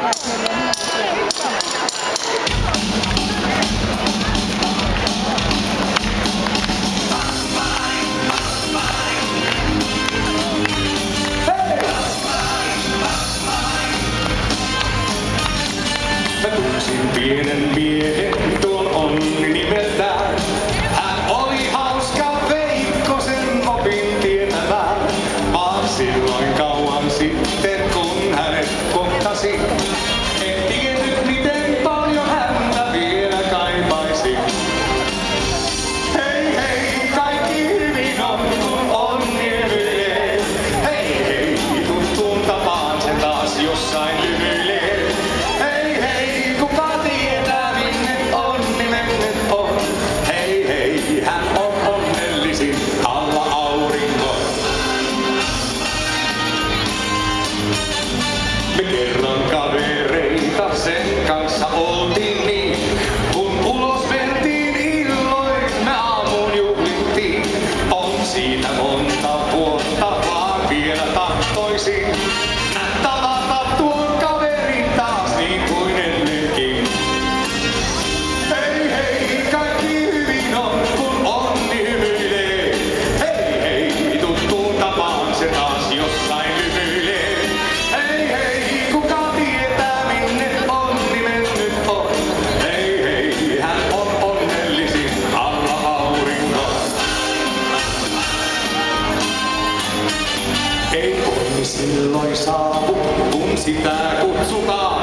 Mä tunsin pienen miehen, tuon Onni nimeltään. Hän oli hauska Veikkosen opin tietämään. Vaan silloin kauan sitten, kun hänet kohtasin, en tiennyt miten paljon häntä vielä kaipaisin. Hei hei, kaikki hyvin on, kun Onni hymyilee. Hei hei, tuttuun tapaan se taas jossain lymyilee. Hei hei, kuka tietää minne Onni mennyt on? Hei hei, hän on onnellisin alla auringon. Me kerran kavereita sen kanssa oltiin niin, kun ulos mentiin illoin me aamuun juhlittiin. On siitä monta vuotta, vaan vielä tahtoisin tavata tuon kaverin taas niin kuin ennenkin. Hei hei, kaikki hyvin on, kun Onni hymyilee. Hei hei, tuttuun tapaan se taas jossain lymyilee. Hei hei, kuka tietää minne Onni mennyt on? Hei hei, hän on onnellisin alla auringon. Ei Onni silloin saavu, kun sitä kutsutaan.